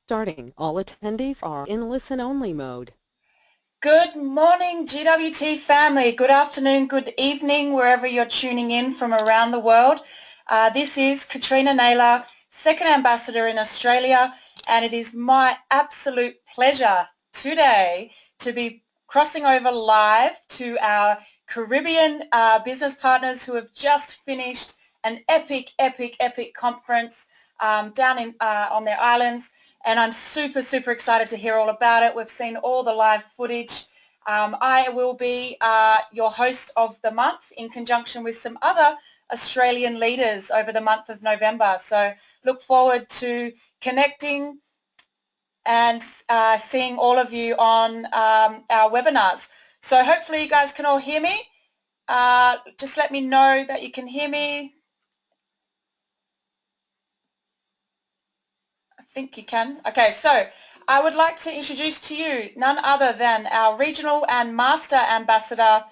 Starting. All attendees are in listen-only mode. Good morning, GWT family. Good afternoon, good evening, wherever you're tuning in from around the world. This is Katrina Naylor, Second Ambassador in Australia, and it is my absolute pleasure today to be crossing over live to our Caribbean business partners who have just finished an epic conference down in on their islands. And I'm super excited to hear all about it. We've seen all the live footage. I will be your host of the month in conjunction with some other Australian leaders over the month of November. So look forward to connecting and seeing all of you on our webinars. So hopefully you guys can all hear me. Just let me know that you can hear me. I think you can. Okay, so I would like to introduce to you none other than our regional and master ambassador,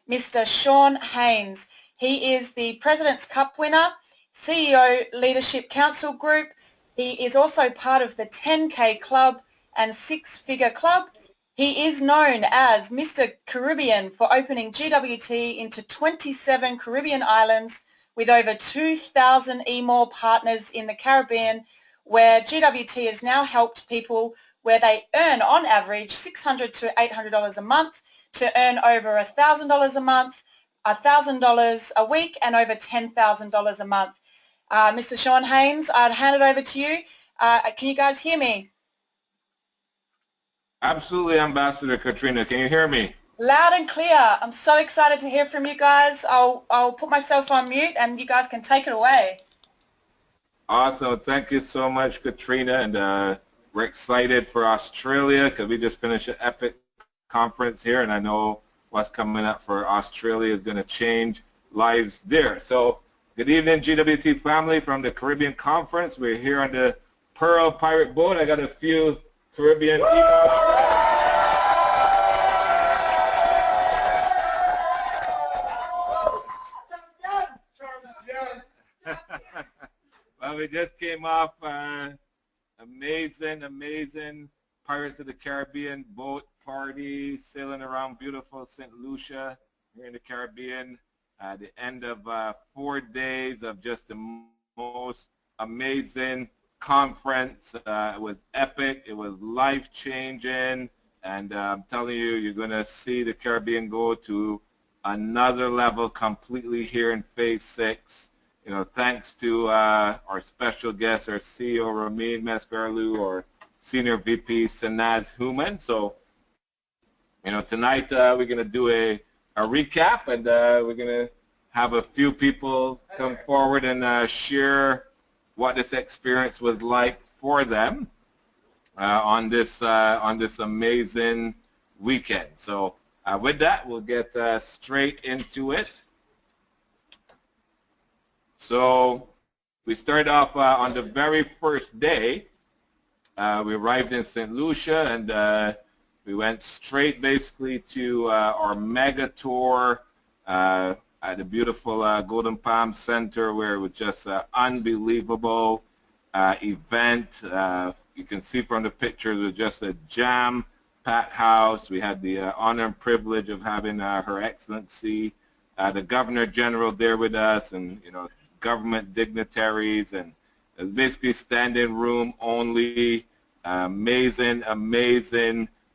Mr. Sean Haynes. He is the President's Cup winner, CEO Leadership Council Group. He is also part of the 10K Club and Six-Figure Club. He is known as Mr. Caribbean for opening GWT into 27 Caribbean islands with over 2,000 more partners in the Caribbean, where GWT has now helped people where they earn on average $600 to $800 a month to earn over $1,000 a month, $1,000 a week, and over $10,000 a month. Mr. Sean Haynes, I'd hand it over to you. Can you guys hear me? Absolutely, Ambassador Katrina. Can you hear me? Loud and clear. I'm so excited to hear from you guys. I'll put myself on mute and you guys can take it away. Awesome. Thank you so much, Katrina. And we're excited for Australia because we just finished an epic conference here, and I know what's coming up for Australia is going to change lives there. So good evening, GWT family from the Caribbean Conference. We're here on the Pearl Pirate Boat. I got a few Caribbean emails. Well, we just came off amazing Pirates of the Caribbean boat party, sailing around beautiful St. Lucia here in the Caribbean. The end of 4 days of just the most amazing conference. It was epic. It was life-changing. And I'm telling you, you're going to see the Caribbean go to another level completely here in Phase 6. You know, thanks to our special guest, our CEO, Ramin Mescarlu, or Senior VP, Sanaz Human. So, you know, tonight we're going to do a recap, and we're going to have a few people come forward and share what this experience was like for them on this amazing weekend. So with that, we'll get straight into it. So we started off on the very first day. We arrived in St. Lucia, and we went straight basically to our mega tour at the beautiful Golden Palm Center, where it was just an unbelievable event. You can see from the pictures, it was just a jam-packed house. We had the honor and privilege of having Her Excellency, the Governor General, there with us, and you know, government dignitaries, and it was basically standing room only. Amazing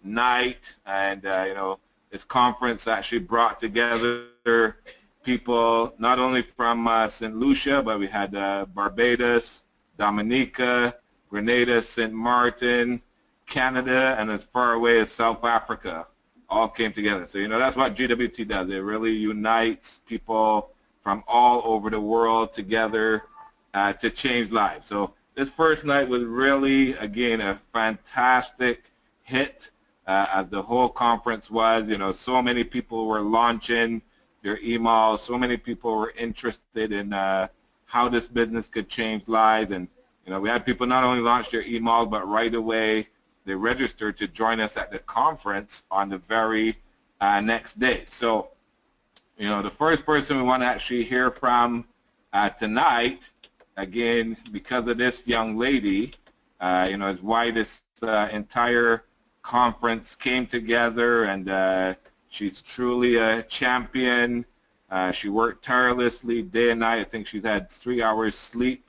night, and you know, this conference actually brought together people not only from St. Lucia, but we had Barbados, Dominica, Grenada, St. Martin, Canada, and as far away as South Africa all came together. So you know, that's what GWT does. It really unites people from all over the world together to change lives. So this first night was really, again, a fantastic hit, as the whole conference was. You know, so many people were launching their emails, so many people were interested in how this business could change lives. And you know, we had people not only launch their emails, but right away they registered to join us at the conference on the very next day. So you know, the first person we want to actually hear from tonight, again, because of this young lady, is why this entire conference came together, and she's truly a champion. She worked tirelessly day and night. I think she's had 3 hours sleep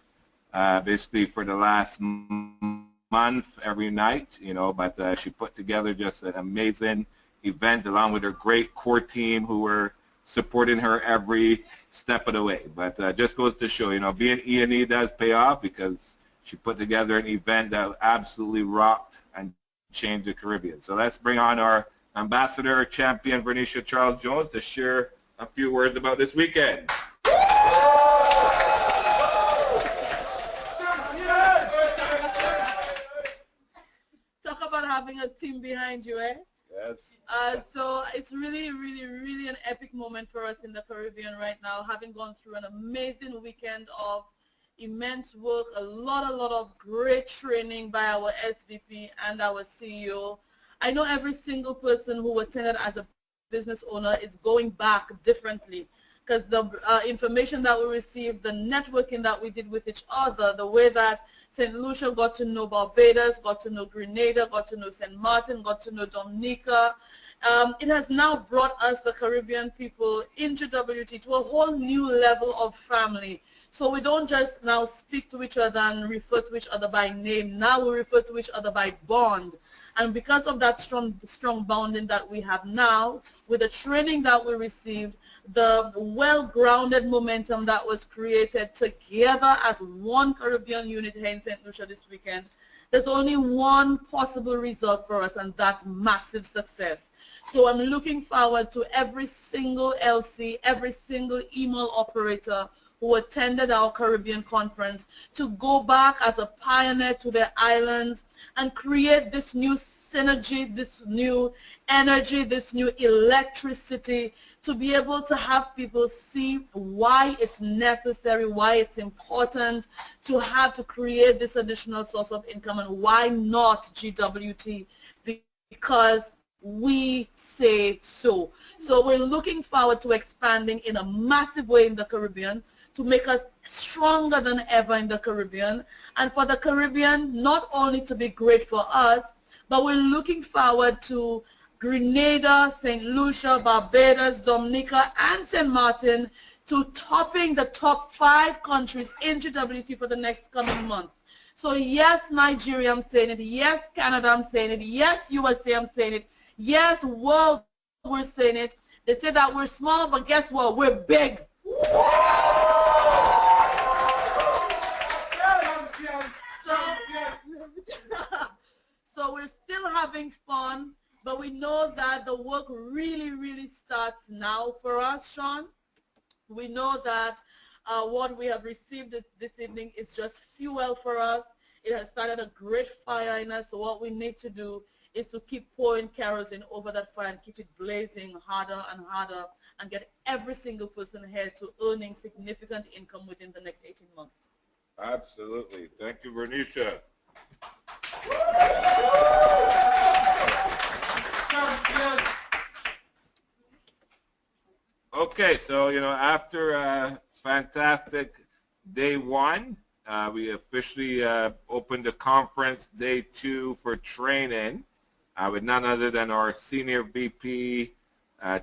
basically for the last month every night, but she put together just an amazing event along with her great core team who were supporting her every step of the way. But just goes to show, being E&E does pay off, because she put together an event that absolutely rocked and changed the Caribbean. So let's bring on our ambassador champion, Vernicia Charles Jones, to share a few words about this weekend. Talk about having a team behind you, eh? Yes. So it's really, really, really an epic moment for us in the Caribbean right now, having gone through an amazing weekend of immense work, a lot of great training by our SVP and our CEO. I know every single person who attended as a business owner is going back differently, because the information that we received, the networking that we did with each other, the way that St. Lucia got to know Barbados, got to know Grenada, got to know St. Martin, got to know Dominica. It has now brought us, the Caribbean people, in GWT to a whole new level of family. So we don't just now speak to each other and refer to each other by name. Now we refer to each other by bond. And because of that strong bonding that we have now, with the training that we received, the well-grounded momentum that was created together as one Caribbean unit here in St. Lucia this weekend, there's only one possible result for us, and that's massive success. So I'm looking forward to every single LC, every single email operator who attended our Caribbean conference to go back as a pioneer to their islands and create this new synergy, this new energy, this new electricity, to be able to have people see why it's necessary, why it's important to create this additional source of income, and why not GWT, because we say so. So we're looking forward to expanding in a massive way in the Caribbean, to make us stronger than ever in the Caribbean, and for the Caribbean not only to be great for us, but we're looking forward to Grenada, St. Lucia, Barbados, Dominica, and St. Martin to topping the top 5 countries in GWT for the next coming months. So yes, Nigeria, I'm saying it. Yes, Canada, I'm saying it. Yes, USA, I'm saying it. Yes, world, we're saying it. They say that we're small, but guess what? We're big. So we're still having fun, but we know that the work really starts now for us, Sean. We know that what we have received this evening is just fuel for us. It has started a great fire in us, so what we need to do is to keep pouring kerosene over that fire and keep it blazing harder and harder, and get every single person here to earning significant income within the next 18 months. Absolutely. Thank you, Vernicia. Okay, so after a fantastic day 1, we officially opened the conference day 2 for training with none other than our senior VP,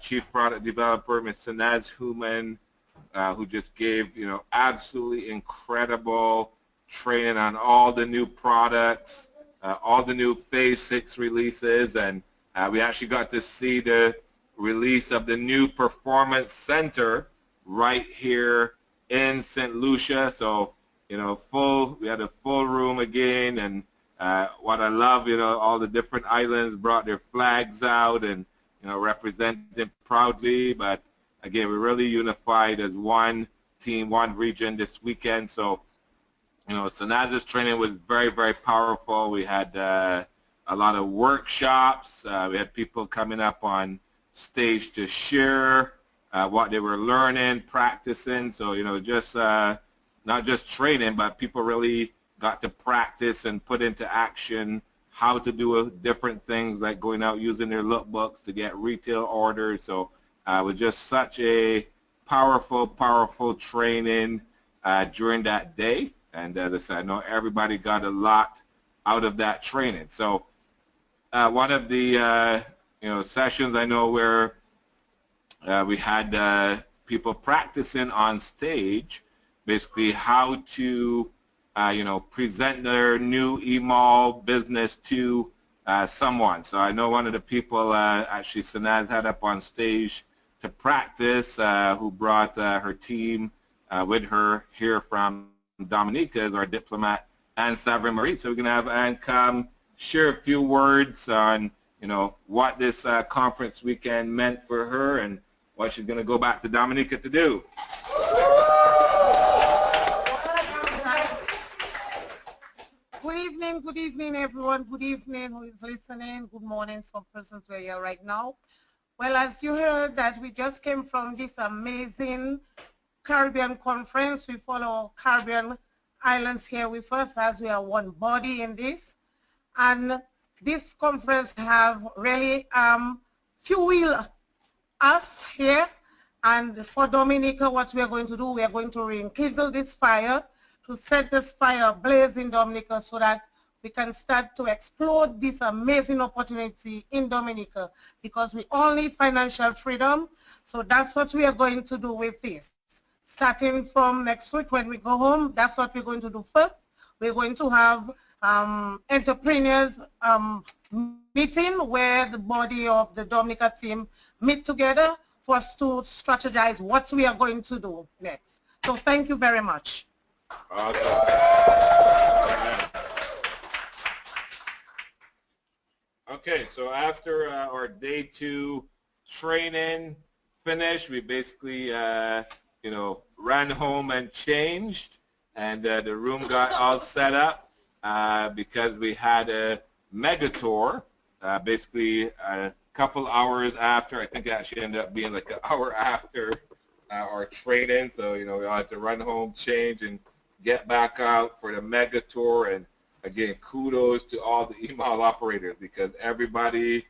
Chief Product Developer, Ms. Sanaz Human, who just gave absolutely incredible training on all the new products, all the new Phase 6 releases, and we actually got to see the release of the new Performance Center right here in St. Lucia. So we had a full room again, and what I love, all the different islands brought their flags out and represented proudly. But again, we're really unified as one team, one region this weekend. So Sanaz's training was very powerful. We had a lot of workshops. We had people coming up on stage to share what they were learning, practicing. So just not just training, but people really got to practice and put into action how to do different things, like going out using their lookbooks to get retail orders. So it was just such a powerful training during that day. And as I said, I know everybody got a lot out of that training. So one of the sessions I know where we had people practicing on stage basically how to present their new email business to someone. So I know one of the people actually Sanaz had up on stage to practice who brought her team with her here from Dominica as our diplomat, Anne Savre-Marie. So we're going to have Anne come share a few words on what this conference weekend meant for her and what she's going to go back to Dominica to do. Good evening everyone. Good evening who is listening. Good morning some persons who are here right now. Well, as you heard that we just came from this amazing Caribbean conference with all our Caribbean islands here with us as we are one body in this. And this conference have really fueled us here. And for Dominica, what we are going to do, we are going to rekindle this fire, to set this fire ablaze in Dominica so that we can start to explode this amazing opportunity in Dominica, because we all need financial freedom. So that's what we are going to do with this. Starting from next week when we go home, that's what we're going to do first. We're going to have entrepreneurs meeting where the body of the Dominica team meet together for us to strategize what we are going to do next. So thank you very much. Okay, so after our day 2 training finished, we basically ran home and changed, and the room got all set up because we had a mega tour basically a couple hours after. I think it actually ended up being like an hour after our training, so we all had to run home, change, and get back out for the mega tour. And again, kudos to all the email operators, because everybody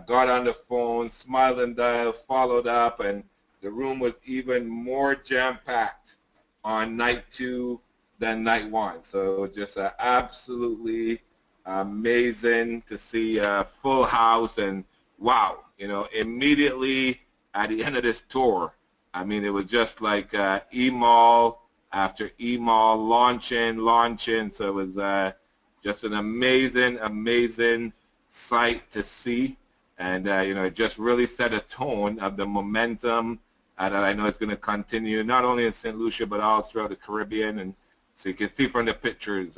got on the phone, smiled and dialed, followed up, and the room was even more jam-packed on night 2 than night 1. So just absolutely amazing to see a full house. And wow, immediately at the end of this tour, I mean, it was just like email after email, launching. So it was just an amazing sight to see. And it just really set a tone of the momentum that I know is going to continue not only in St. Lucia but all throughout the Caribbean. And so you can see from the pictures,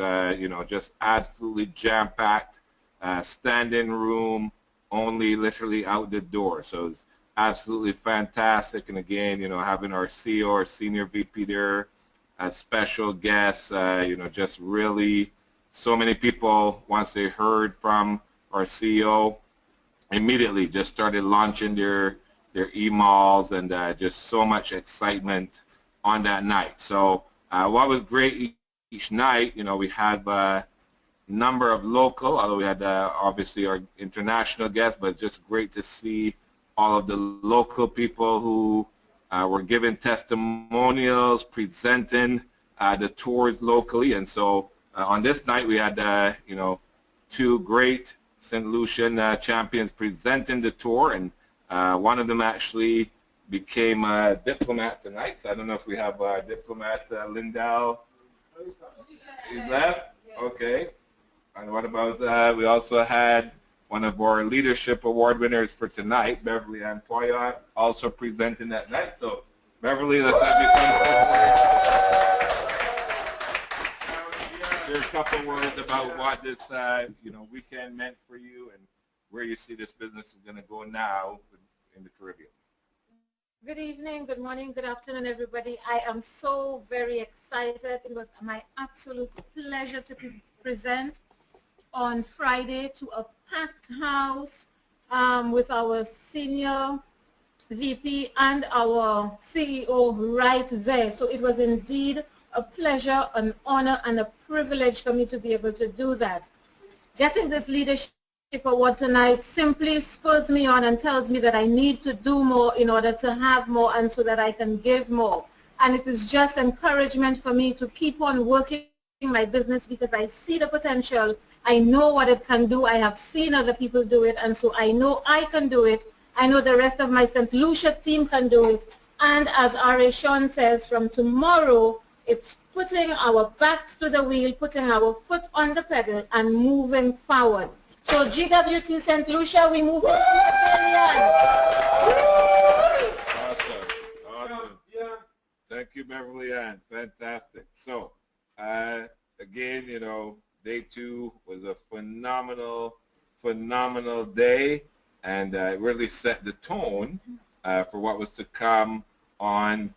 just absolutely jam-packed, standing room, only literally out the door. So it's absolutely fantastic. And again, having our CEO, our senior VP there, as special guests, just really so many people, once they heard from our CEO, immediately just started launching their emails, and just so much excitement on that night. So what was great each night, we had a number of local, although we had obviously our international guests, but just great to see all of the local people who were giving testimonials, presenting the tours locally. And so on this night we had 2 great St. Lucian champions presenting the tour, and one of them actually became a diplomat tonight. So I don't know if we have diplomat Lindell. He's left? Okay. And what about, we also had one of our leadership award winners for tonight, Beverly Ann Poyot, also presenting that night. So Beverly, let's have you share a couple words about what this weekend meant for you and where you see this business is going to go now in the Caribbean. Good evening, good morning, good afternoon, everybody. I am so very excited. It was my absolute pleasure to present on Friday to a packed house with our senior VP and our CEO right there. So it was indeed a pleasure, an honor, and a privilege for me to be able to do that. Getting this leadership award tonight simply spurs me on and tells me that I need to do more in order to have more, and so that I can give more. And it is just encouragement for me to keep on working my business because I see the potential. I know what it can do. I have seen other people do it, and so I know I can do it. I know the rest of my St. Lucia team can do it. And as R.A. Sean says, from tomorrow, it's putting our backs to the wheel, putting our foot on the pedal, and moving forward. So GWT St. Lucia, we move into a billion. Awesome. Awesome. Thank you, Beverly Ann. Fantastic. So, again, you know, day 2 was a phenomenal day, and it really set the tone for what was to come on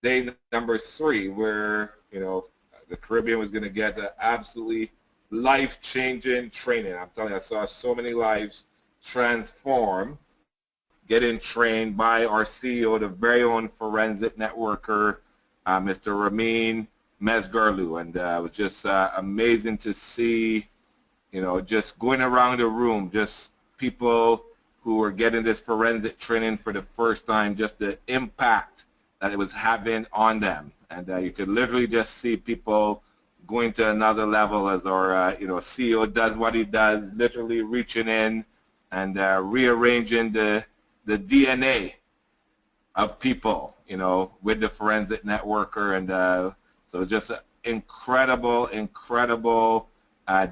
day number 3, where, you know, the Caribbean was going to get absolutely life-changing training. I'm telling you, I saw so many lives transform, getting trained by our CEO, the very own forensic networker, Mr. Ramin Mesgarlu, and it was just amazing to see, you know, just going around the room, just people who were getting this forensic training for the first time, just the impact that it was having on them. And you could literally just see people going to another level as our you know, CEO does what he does, literally reaching in and rearranging the DNA of people, you know, with the forensic networker. And so just an incredible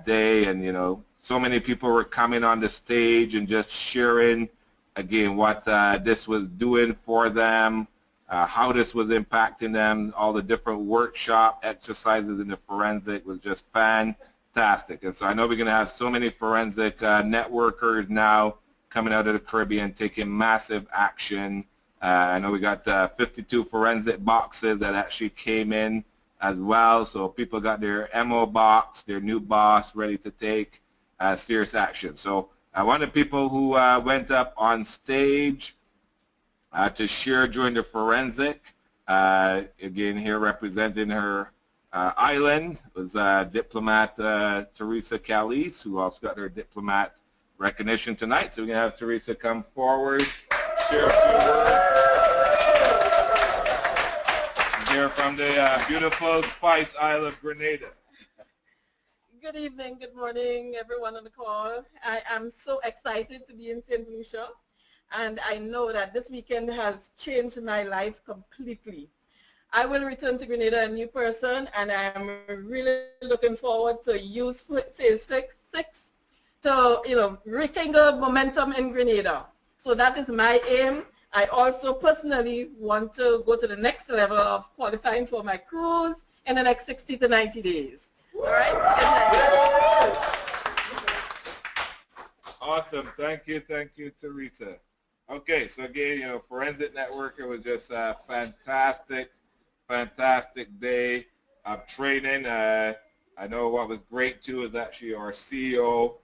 day. And, you know, so many people were coming on the stage and just sharing, again, what this was doing for them, how this was impacting them. All the different workshop exercises in the forensic was just fantastic. And so I know we're going to have so many forensic networkers now coming out of the Caribbean taking massive action. I know we got 52 forensic boxes that actually came in as well. So people got their MO box, their new boss, ready to take serious action. So one of the people who went up on stage to share during the forensic, again here representing her island, was diplomat Teresa Calise, who also got her diplomat recognition tonight. So we're going to have Teresa come forward, share a few words, and hear from the beautiful Spice Isle of Grenada. Good evening, good morning, everyone on the call. I am so excited to be in St. Lucia, and I know that this weekend has changed my life completely. I will return to Grenada a new person, and I am really looking forward to use Phase 6 to, you know, rekindle momentum in Grenada. So that is my aim. I also personally want to go to the next level of qualifying for my cruise in the next 60 to 90 days. All right? Awesome. Thank you, Teresa. Okay, so again, you know, Forensic Networker was just a fantastic day of training. I know what was great too is actually our CEO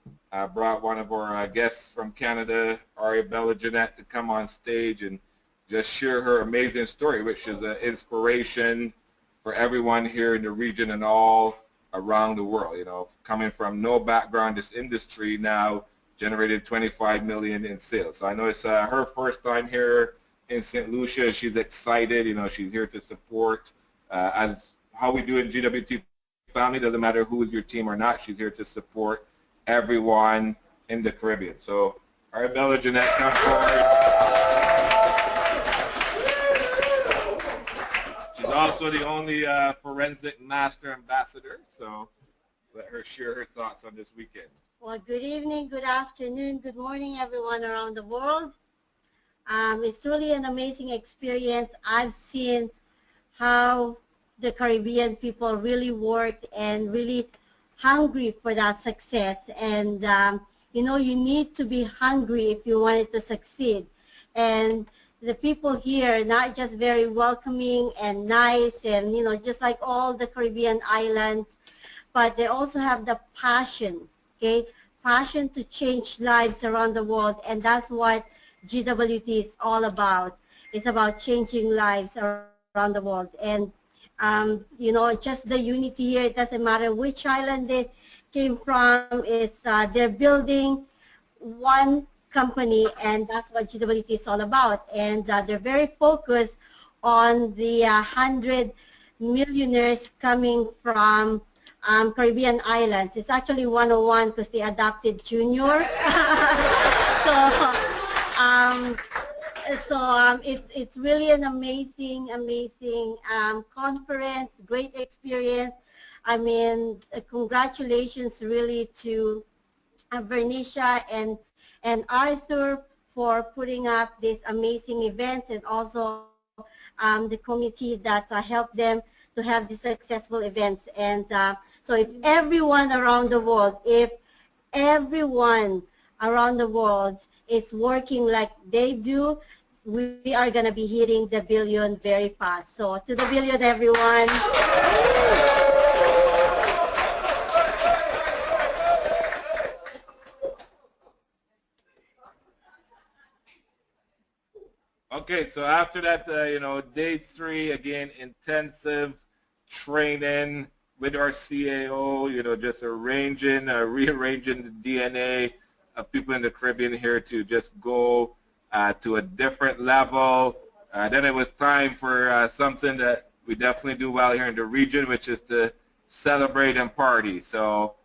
brought one of our guests from Canada, Arabella Jeanette, to come on stage and just share her amazing story, which is an inspiration for everyone here in the region and all around the world. You know, coming from no background, this industry now generated 25 million in sales. So I know it's her first time here in St. Lucia. She's excited. You know, she's here to support as how we do in GWT family. Doesn't matter who is your team or not. She's here to support everyone in the Caribbean. So Arabella Jeanette, come forward. She's also the only forensic master ambassador. So let her share her thoughts on this weekend. Well, good evening, good afternoon, good morning, everyone around the world. It's really an amazing experience. I've seen how the Caribbean people really work and really hungry for that success. And, you know, you need to be hungry if you want it to succeed. And the people here, not just very welcoming and nice and, you know, just like all the Caribbean islands, but they also have the passion. Okay, passion to change lives around the world, and that's what GWT is all about. It's about changing lives around the world, and you know, just the unity here. It doesn't matter which island they came from. It's they're building one company, and that's what GWT is all about. And they're very focused on the 100 millionaires coming from Caribbean islands. It's actually 101 because they adopted Junior. so um, it's really an amazing conference, great experience. I mean, congratulations really to Vernicia and Arthur for putting up this amazing event, and also the committee that helped them to have these successful events. And so if everyone around the world, is working like they do, we are going to be hitting the billion very fast. So to the billion, everyone. Okay, so after that, day 3, again, intensive training with our CAO, just rearranging the DNA of people in the Caribbean here to just go to a different level. Then it was time for something that we definitely do well here in the region, which is to celebrate and party. So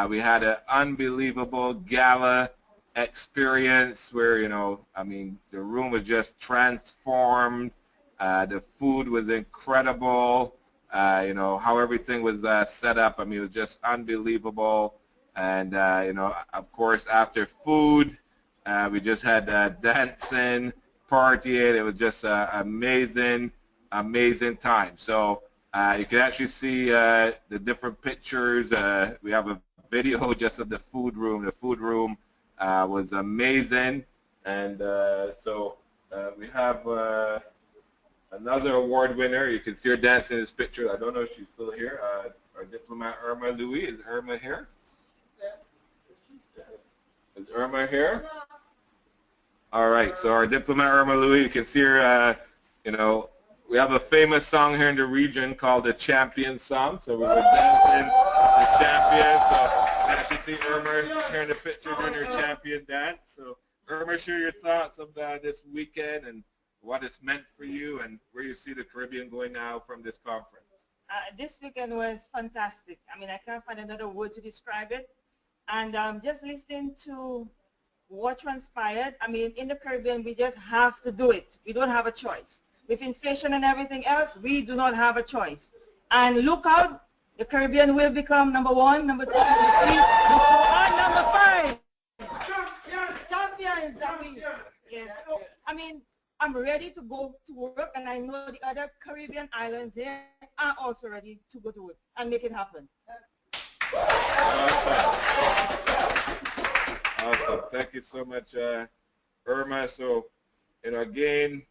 we had an unbelievable gala experience where, the room was just transformed. The food was incredible. How everything was set up, it was just unbelievable. And, of course, after food, we just had dancing, partying. It was just an amazing time. So you can actually see the different pictures. We have a video just of the food room. The food room was amazing. And so we have another award winner. You can see her dancing in this picture. I don't know if she's still here. Our diplomat, Irma Louis. Is Irma here? Is Irma here? All right, so our diplomat, Irma Louis, you can see her, we have a famous song here in the region called the Champion Song. So we were dancing the Champion. So you can actually see Irma here in the picture doing her Champion dance. So Irma, share your thoughts of this weekend and what it's meant for you and where you see the Caribbean going now from this conference. This weekend was fantastic. I can't find another word to describe it. And just listening to what transpired, in the Caribbean, we just have to do it. We don't have a choice. With inflation and everything else, we do not have a choice. And look out, the Caribbean will become number 1, number 2, number 3, number 4, and number 5. Champions. Yes. I'm ready to go to work, and I know the other Caribbean islands there are also ready to go to work and make it happen. Awesome. Thank you so much, Irma. So, again,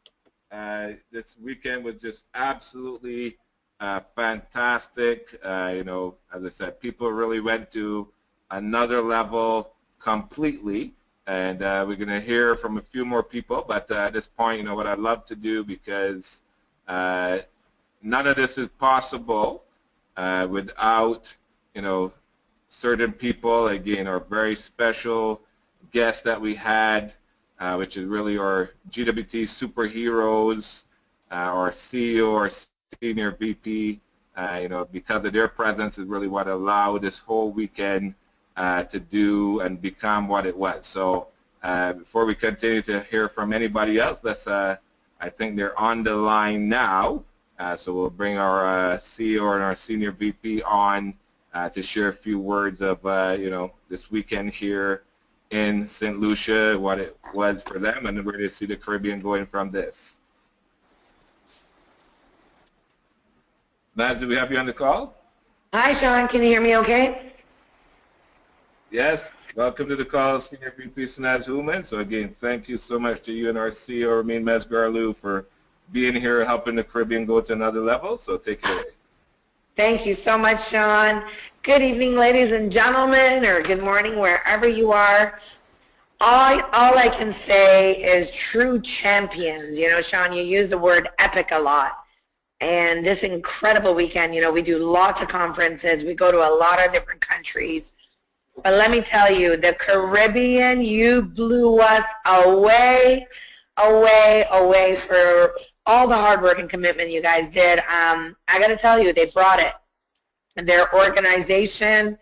this weekend was just absolutely fantastic. As I said, people really went to another level completely. And we're going to hear from a few more people. But at this point, what I'd love to do, because none of this is possible without, certain people, again, our very special guests that we had, which is really our GWT superheroes, our CEO, our senior VP, because of their presence is really what allowed this whole weekend to do and become what it was. So before we continue to hear from anybody else, I think they're on the line now. So we'll bring our CEO and our senior VP on to share a few words of, this weekend here in St. Lucia, what it was for them, and where they see the Caribbean going from this. Naz, do we have you on the call? Hi, Sean. Can you hear me okay? Yes. Welcome to the call, Senior VP Snaz Human. So again, thank you so much to you and our CEO, Ramin Mesgarlou, for being here, helping the Caribbean go to another level. So take it away. Thank you so much, Sean. Good evening, ladies and gentlemen, or good morning, wherever you are. All I can say is true champions. Sean, you use the word epic a lot. And this incredible weekend, we do lots of conferences. We go to a lot of different countries. But let me tell you, the Caribbean, you blew us away for all the hard work and commitment you guys did. I got to tell you, they brought it. their organization,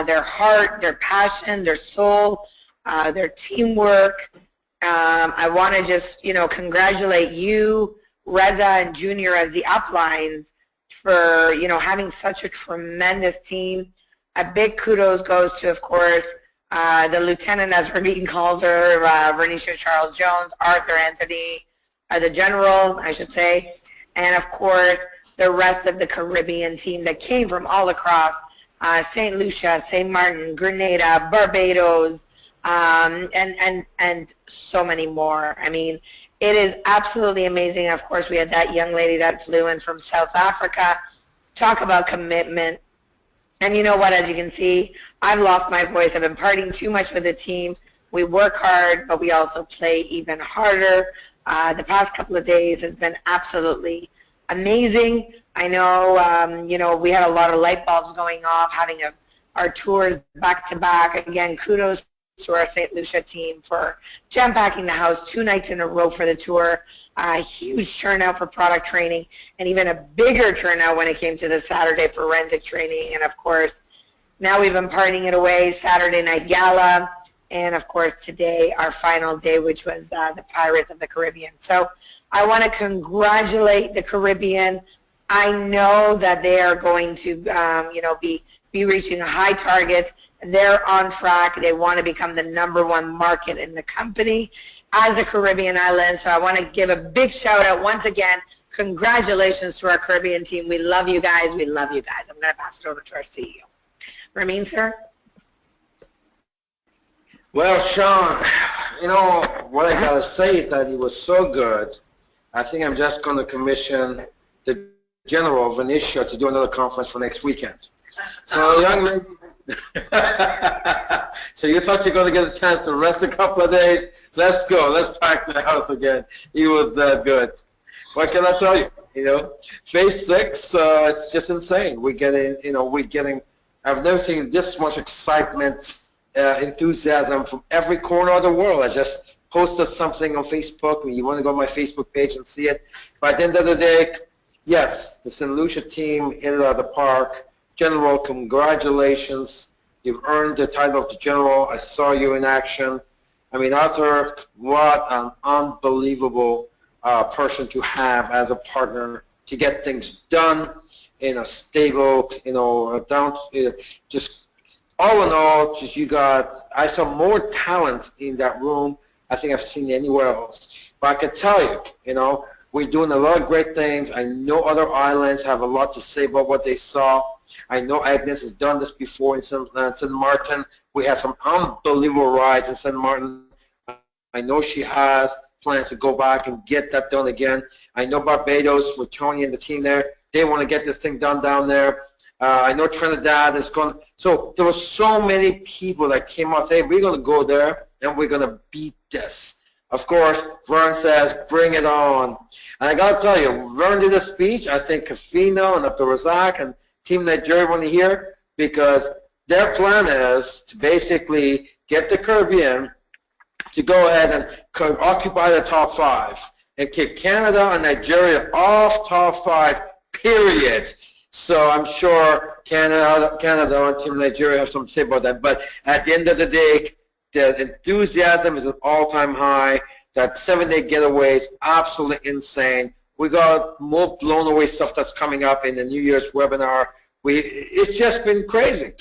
their heart, their passion, their soul, their teamwork. I want to just, congratulate you, Reza and Junior as the uplines for, having such a tremendous team. A big kudos goes to, of course, the lieutenant, as Raveen calls her, Vernicia Charles Jones, Arthur Anthony, the general, I should say, and of course the rest of the Caribbean team that came from all across St. Lucia, St. Martin, Grenada, Barbados, and so many more. I mean, it is absolutely amazing. Of course, we had that young lady that flew in from South Africa. Talk about commitment. And you know what, as you can see, I've lost my voice. I've been partying too much with the team. We work hard, but we also play even harder. The past couple of days has been absolutely amazing. I know, we had a lot of light bulbs going off, having our tours back to back. Again, kudos to our St. Lucia team for jam-packing the house 2 nights in a row for the tour. A huge turnout for product training, and even a bigger turnout when it came to the Saturday forensic training. And of course, now we've been partying it away, Saturday night gala, and of course today our final day, which was the Pirates of the Caribbean. So I want to congratulate the Caribbean. I know that they are going to, be reaching a high target. They're on track. They want to become the #1 market in the company as a Caribbean island. So I want to give a big shout out once again. Congratulations to our Caribbean team. We love you guys. We love you guys. I'm going to pass it over to our CEO. Ramin, sir? Well, Sean, what I got to say is that it was so good. I think I'm just going to commission the General, Venetia, to do another conference for next weekend. So, young lady, so you thought you're going to get a chance to rest a couple of days? Let's go. Let's pack the house again. He was that good. What can I tell you? Phase 6, it's just insane. We're getting, I've never seen this much excitement, enthusiasm from every corner of the world. I just posted something on Facebook. You want to go on my Facebook page and see it. By the end of the day, yes, the St. Lucia team hit it out of the park. General, congratulations. You've earned the title of the General. I saw you in action. I mean, Arthur, what an unbelievable person to have as a partner to get things done in a stable, just all in all, I saw more talent in that room I think I've seen anywhere else. But I can tell you, we're doing a lot of great things. I know other islands have a lot to say about what they saw. I know Agnes has done this before in St. Martin. We have some unbelievable rides in St. Martin. I know she has plans to go back and get that done again. I know Barbados with Tony and the team there, they want to get this thing done down there. I know Trinidad is going. So there were so many people that came out and said, hey, we're going to go there and we're going to beat this. Of course, Vern says, bring it on. And I got to tell you, Vern did a speech. I think Kafino and Dr. Razak and Team Nigeria want to hear, because their plan is to basically get the Caribbean to go ahead and occupy the top 5 and kick Canada and Nigeria off top 5, period. So I'm sure Canada and Team Nigeria have something to say about that. But at the end of the day, the enthusiasm is an all-time high. That 7-day getaway is absolutely insane. We got more blown away stuff that's coming up in the New Year's webinar. It's just been crazy.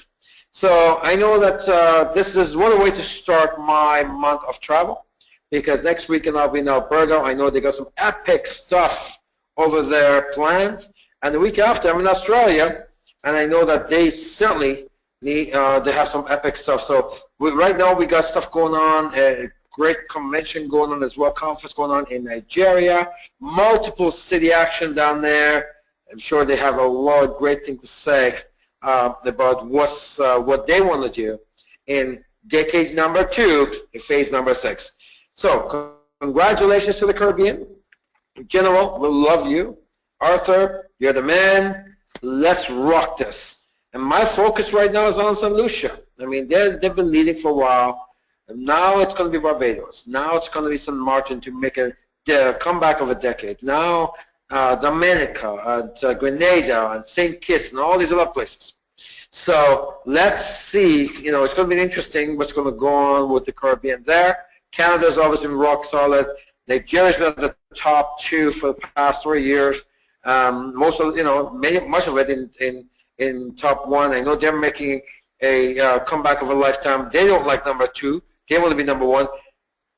So I know that this is one way to start my month of travel, because next weekend I'll be in Alberta. I know they got some epic stuff over there planned. And the week after I'm in Australia, and I know that they certainly need, they have some epic stuff. So right now we got stuff going on, a great convention going on as well, conference going on in Nigeria, multiple city action down there. I'm sure they have a lot of great things to say about what they want to do in decade number 2, in phase number 6. So congratulations to the Caribbean. General, we love you. Arthur, you're the man. Let's rock this. And my focus right now is on St. Lucia. I mean, they've been leading for a while. And now it's going to be Barbados. Now it's going to be St. Martin to make the comeback of a decade. Now Dominica, and Grenada, and St. Kitts, and all these other places. So let's see, it's going to be interesting what's going to go on with the Caribbean there. Canada's obviously been rock solid. Nigeria's been at the top two for the past 3 years. Most of, much of it in top one. I know they're making a comeback of a lifetime. They don't like number two. They want to be number one.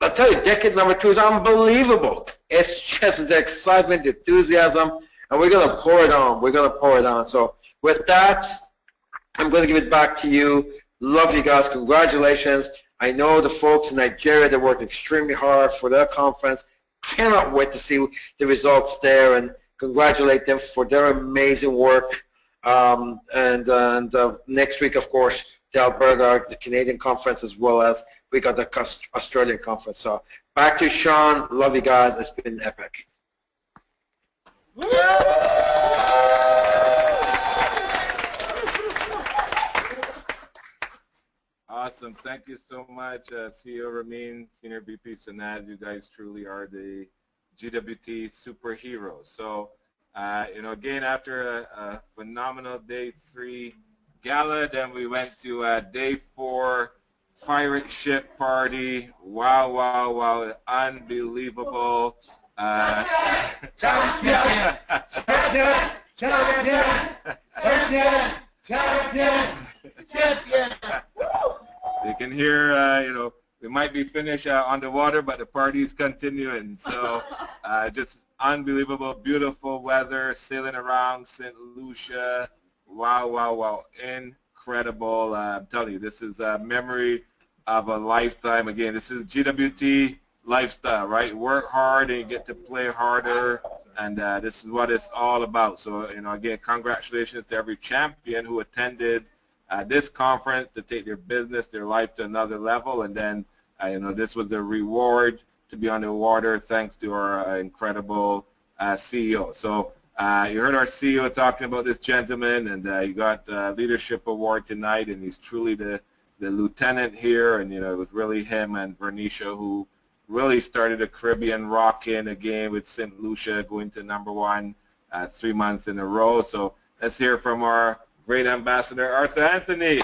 I'll tell you, decade number two is unbelievable. It's just the excitement, the enthusiasm, and we're going to pour it on. We're going to pour it on. So with that, I'm going to give it back to you. Love you guys. Congratulations. I know the folks in Nigeria that worked extremely hard for their conference. Cannot wait to see the results there and congratulate them for their amazing work. Next week, of course, the Alberta, the Canadian conference, as well as we got the Australian conference. So back to Sean. Love you guys. It's been epic. Awesome. Thank you so much, CEO Ramin, Senior VP Sanad. You guys truly are the GWT superheroes. So, again, after a phenomenal day 3 gala, then we went to day 4 pirate ship party. Wow, wow, wow. Unbelievable. Champion! Champion! Champion! Champion! Champion! Champion! You can hear, we might be finished underwater, but the party is continuing. So just unbelievable, beautiful weather, sailing around St. Lucia. Wow, wow, wow. Incredible. I'm telling you, this is a memory of a lifetime. Again, this is GWT lifestyle, right? Work hard and you get to play harder. And this is what it's all about. So, again, congratulations to every champion who attended this conference to take their business, their life to another level. And then, this was the reward to be on the water thanks to our incredible CEO. So you heard our CEO talking about this gentleman, and he got a leadership award tonight, and he's truly the lieutenant here. And, it was really him and Vernicia who really started the Caribbean rocking again with St. Lucia going to #1 3 months in a row. So let's hear from our great ambassador, Arthur Anthony.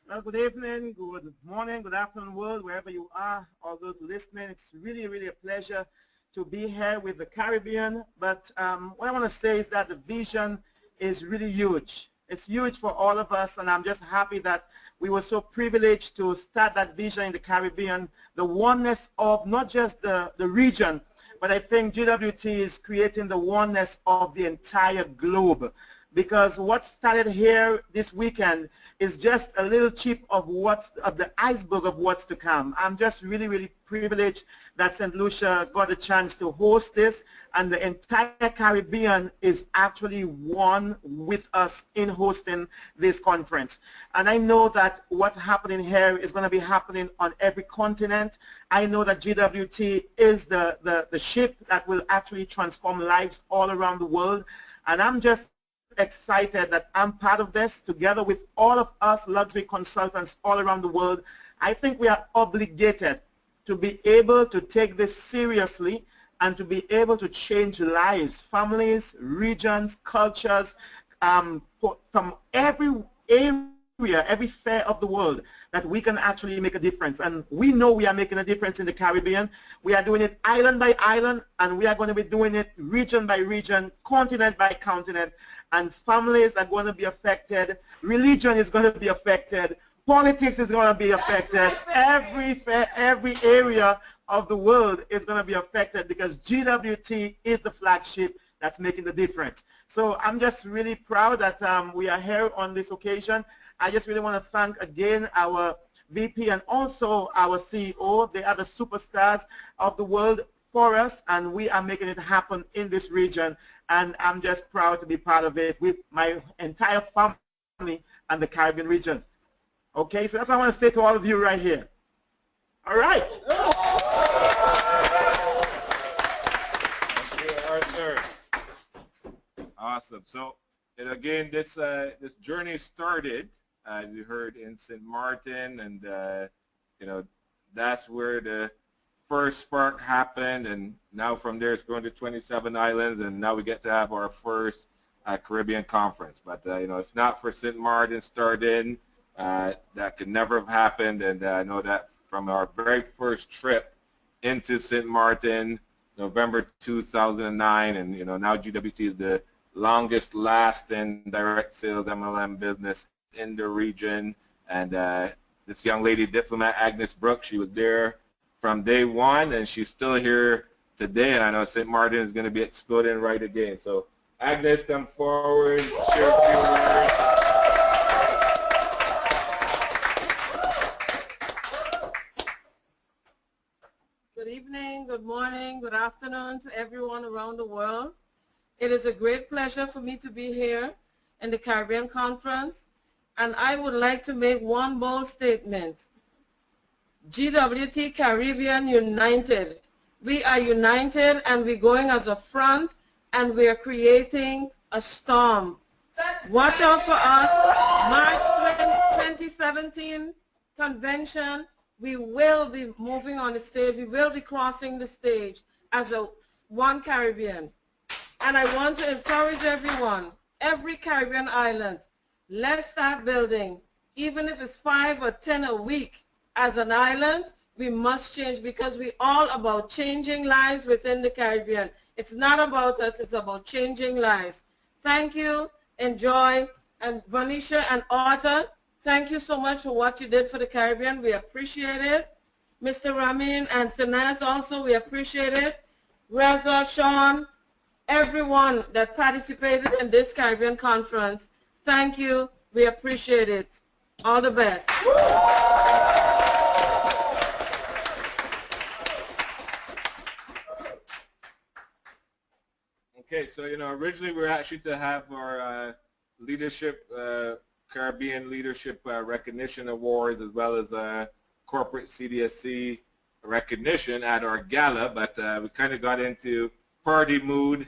Well, good evening, good morning, good afternoon, world, wherever you are, all those listening. It's really, really a pleasure to be here with the Caribbean. But what I want to say is that the vision is really huge. It's huge for all of us, and I'm just happy that we were so privileged to start that vision in the Caribbean, the oneness of not just the region, but I think GWT is creating the oneness of the entire globe, because what started here this weekend is just a little chip of the iceberg of what's to come. I'm just really, really privileged that St. Lucia got a chance to host this, and the entire Caribbean is actually one with us in hosting this conference. And I know that what's happening here is going to be happening on every continent. I know that GWT is the ship that will actually transform lives all around the world, and I'm just excited that I'm part of this together with all of us luxury consultants all around the world. I think we are obligated to be able to take this seriously and to be able to change lives, families, regions, cultures, from every area, every fair of the world, that we can actually make a difference. And we know we are making a difference in the Caribbean. We are doing it island by island, and we are going to be doing it region by region, continent by continent, and families are going to be affected, religion is going to be affected, politics is going to be affected, every area of the world is going to be affected, because GWT is the flagship that's making the difference. So I'm just really proud that we are here on this occasion. I just really want to thank again our VP and also our CEO. They are the superstars of the world for us, and we are making it happen in this region. And I'm just proud to be part of it with my entire family and the Caribbean region. Okay, so that's what I want to say to all of you right here. All right. Thank you, Arthur. Awesome. So, and again, this journey started, as you heard, in St. Martin, and that's where the first spark happened, and now from there it's grown to 27 islands, and now we get to have our first Caribbean conference. But you know, if not for St. Martin starting, that could never have happened. And I know that from our very first trip into St. Martin, November 2009, and you know, now GWT is the longest lasting direct sales MLM business in the region. And this young lady, diplomat Agnes Brooks, she was there from day one, and she's still here today. And I know St. Martin is going to be exploding right again. So Agnes, come forward, share a few words. Good evening, good morning, good afternoon to everyone around the world. It is a great pleasure for me to be here in the Caribbean Conference, and I would like to make one bold statement. GWT Caribbean United. We are united, and we're going as a front, and we are creating a storm. Watch out for us. March 2017 convention, we will be moving on the stage. We will be crossing the stage as a one Caribbean. And I want to encourage everyone, every Caribbean island, let's start building. Even if it's 5 or 10 a week as an island, we must change, because we're all about changing lives within the Caribbean. It's not about us, it's about changing lives. Thank you, enjoy, and Vanisha and Arthur, thank you so much for what you did for the Caribbean. We appreciate it. Mr. Ramin and Sinaz also, we appreciate it. Reza, Sean, everyone that participated in this Caribbean conference, thank you. We appreciate it. All the best. Okay, so you know, originally we were actually to have our leadership, Caribbean Leadership Recognition Awards, as well as corporate CDSC recognition at our gala, but we kind of got into party mood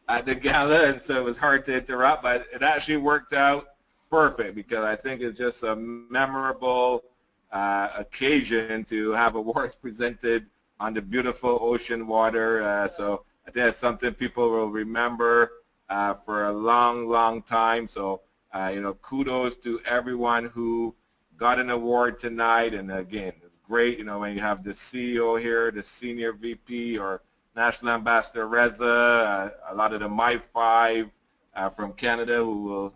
at the gala, and so it was hard to interrupt, but it actually worked out perfect, because I think it's just a memorable occasion to have awards presented on the beautiful ocean water. So I think that's something people will remember for a long, long time. So, you know, kudos to everyone who got an award tonight. And again, it's great, you know, when you have the CEO here, the Senior VP, or National Ambassador Reza, a lot of the My Five from Canada, who will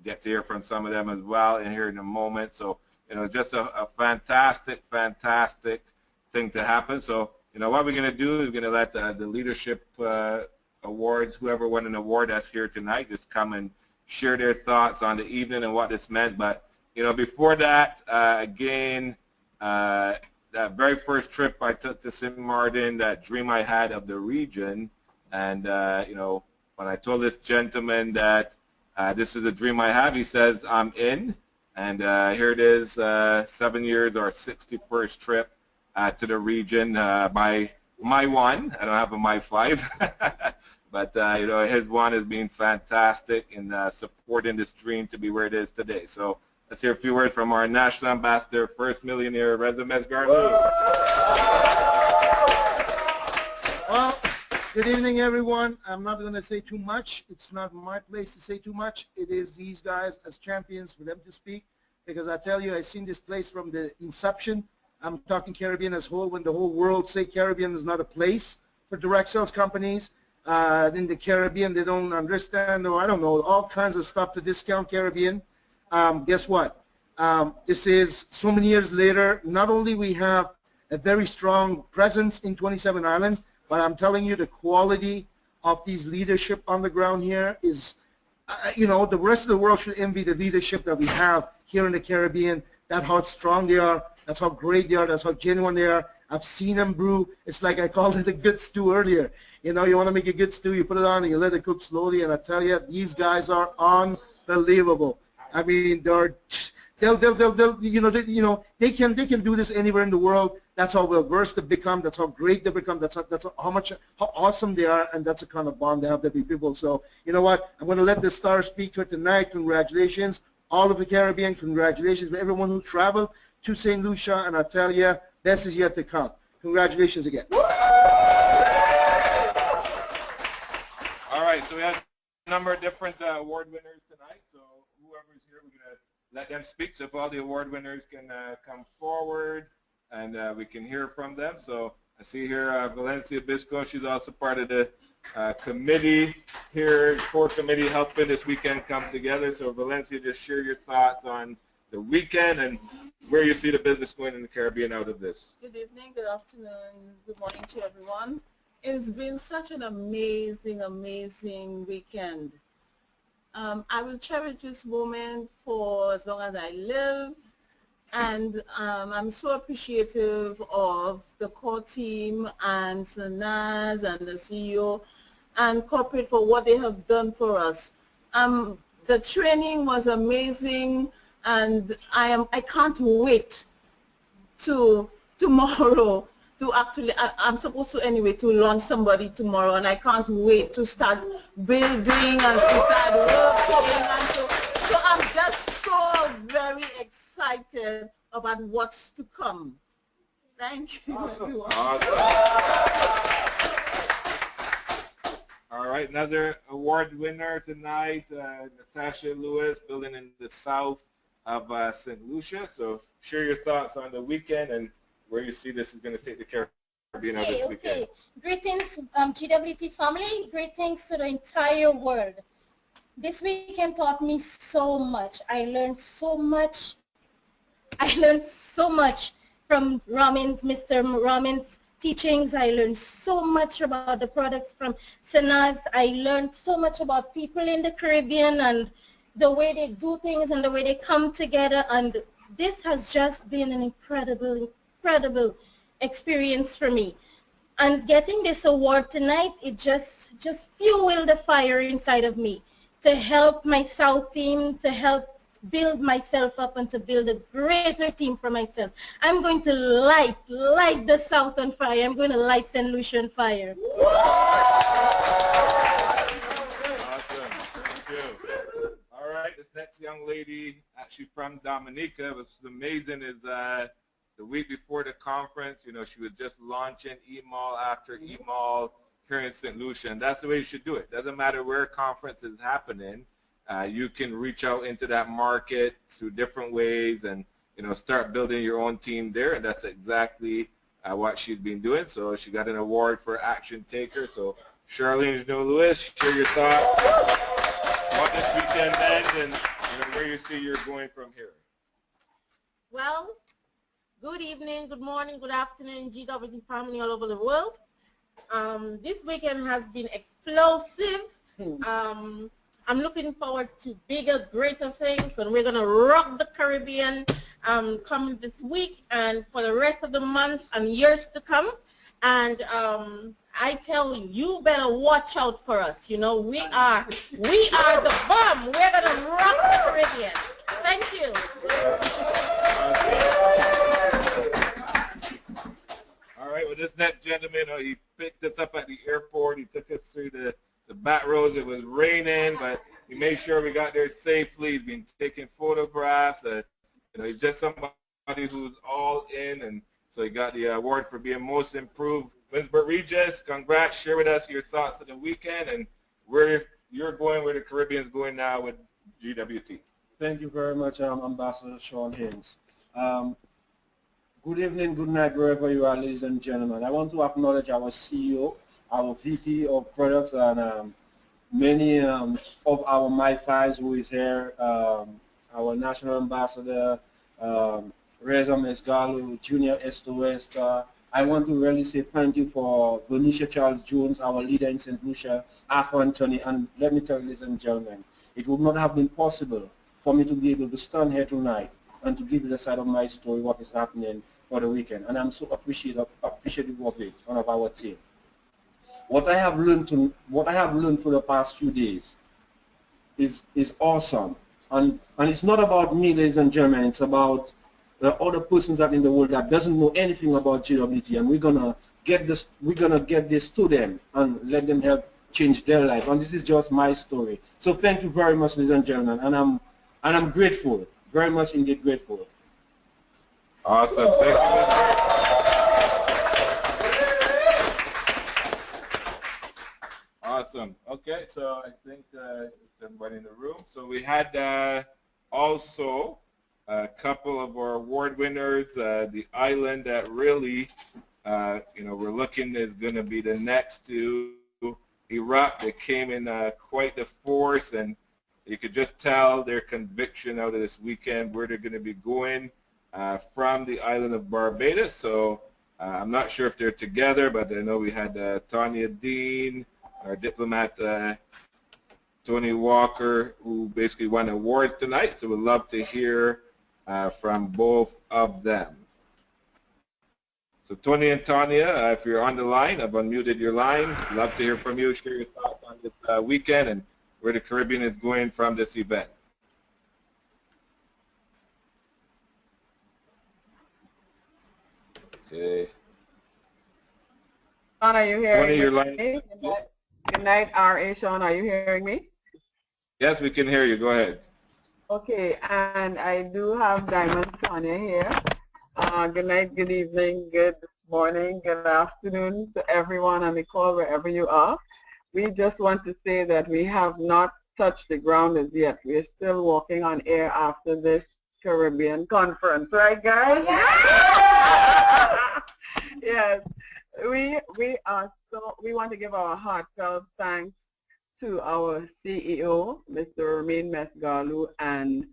get to hear from some of them as well in here in a moment. So, you know, just a fantastic, fantastic thing to happen. So, you know, what we're going to do is we're going to let the leadership awards, whoever won an award that's here tonight, just come and share their thoughts on the evening and what this meant. But, you know, before that, again, that very first trip I took to St. Martin, that dream I had of the region, and, you know, when I told this gentleman that this is a dream I have, he says, I'm in. And here it is, 7 years, our 61st trip to the region by my one. I don't have a my five, but you know, his one has been fantastic in supporting this dream to be where it is today. So let's hear a few words from our national ambassador, first millionaire, Reza Mesgarli. Well, good evening, everyone. I'm not going to say too much. It's not my place to say too much. It is these guys as champions for them to speak, because I tell you, I've seen this place from the inception. I'm talking Caribbean as a whole. When the whole world say Caribbean is not a place for direct sales companies, in the Caribbean they don't understand, or I don't know, all kinds of stuff to discount Caribbean. Guess what? This is so many years later. Not only we have a very strong presence in 27 islands, but I'm telling you, the quality of these leadership on the ground here is, you know, the rest of the world should envy the leadership that we have here in the Caribbean. That's how strong they are. That's how great they are. That's how genuine they are. I've seen them brew. It's like I called it a good stew earlier. You know, you want to make a good stew, you put it on and you let it cook slowly. And I tell you, these guys are unbelievable. I mean, they'll they can do this anywhere in the world. That's how well versed they become. That's how great they become. That's how awesome they are, and that's the kind of bond they have with people. So you know what? I'm going to let the star speak for tonight. Congratulations, all of the Caribbean. Congratulations to everyone who traveled to St. Lucia, and I tell you, Best is yet to come. Congratulations again. All right, so we have a number of different award winners tonight. So whoever's here, we're going to let them speak. So if all the award winners can come forward and we can hear from them. So I see here Valencia Bisco. She's also part of the committee here, core committee helping this weekend come together. So Valencia, just share your thoughts on the weekend and where you see the business going in the Caribbean out of this. Good evening, good afternoon, good morning to everyone. It's been such an amazing, amazing weekend. I will cherish this moment for as long as I live, and I'm so appreciative of the core team and Sanaz and the CEO and corporate for what they have done for us. The training was amazing, and I can't wait to tomorrow to actually, I'm supposed to anyway to launch somebody tomorrow, and I can't wait to start building and to start working, and so I'm just so very excited about what's to come. Thank you. Awesome. All right, another award winner tonight, Natasha Lewis, building in the south of St. Lucia. So share your thoughts on the weekend and where you see this is going to take the Caribbean out this weekend. Greetings, GWT family. Greetings to the entire world. This weekend taught me so much. I learned so much. From Mr. Ramin's teachings. I learned so much about the products from Sanaz. I learned so much about people in the Caribbean and the way they do things and the way they come together. And this has just been an incredible experience for me. And getting this award tonight, it just fueled the fire inside of me to help my South team, to help build myself up and to build a greater team for myself. I'm going to light the South on fire. I'm going to light St. Lucia on fire. Awesome. Thank you. All right, this next young lady, actually from Dominica, what's amazing is the week before the conference, you know, she was just launching E-Mall after E-Mall here in St. Lucia, and that's the way you should do it. Doesn't matter where a conference is happening. You can reach out into that market through different ways and, you know, start building your own team there, and that's exactly what she's been doing. So she got an award for Action Taker. So Charlene Lewis, share your thoughts on this weekend then and, you know, where you see you're going from here. Well, good evening, good morning, good afternoon, GWT family all over the world. This weekend has been explosive. I'm looking forward to bigger, greater things, and we're going to rock the Caribbean coming this week and for the rest of the month and years to come. And I tell you, you better watch out for us. You know, we are the bomb. We're going to rock the Caribbean. Thank you. All right, well, this next gentleman, he picked us up at the airport. He took us through the back roads. It was raining, but he made sure we got there safely. He's been taking photographs. You know, he's just somebody who's all in, and so he got the award for being most improved. Winsbert Regis, congrats. Share with us your thoughts of the weekend and where you're going, where the Caribbean's going now with GWT. Thank you very much, Ambassador Sean Haynes. Good evening, good night, wherever you are, ladies and gentlemen. I want to acknowledge our CEO, our VP of products, and many of our MyFis who is here, our national ambassador, Reza Mesgalu, Junior Esto. I want to really say thank you for Venetia Charles Jones, our leader in St. Lucia, Arthur Anthony, and let me tell you, ladies and gentlemen, it would not have been possible for me to be able to stand here tonight and to give you the side of my story, what is happening for the weekend. And I'm so appreciative of it, one of our team. What I have learned for the past few days is awesome. And it's not about me, ladies and gentlemen, it's about the other persons out in the world that doesn't know anything about GWT, and we're gonna get this to them and let them help change their life. And this is just my story. So thank you very much, ladies and gentlemen, and I'm grateful, very much indeed grateful. Awesome. Thank you. Awesome. Okay, so I think it's everybody in the room. So we had also a couple of our award winners. The island that really, we're looking is going to be the next to erupt. They came in quite the force, and you could just tell their conviction out of this weekend where they're going to be going from the island of Barbados. So I'm not sure if they're together, but I know we had Tanya Dean, our diplomat Tony Walker, who basically won awards tonight. So we'd love to hear from both of them. So Tony and Tanya, if you're on the line, I've unmuted your line. Love to hear from you. Share your thoughts on this weekend and where the Caribbean is going from this event. Okay. Sean, are you hearing Tony, me? your line. Good night, R.A. Sean, are you hearing me? Yes, we can hear you. Go ahead. Okay, and I do have Diamond Tanya here. Good night, good evening, good morning, good afternoon to everyone on the call wherever you are. We just want to say that we have not touched the ground as yet. We're still walking on air after this Caribbean conference, right guys? Yes. We want to give our heartfelt thanks to our CEO, Mr. Ramin Mesgalu, and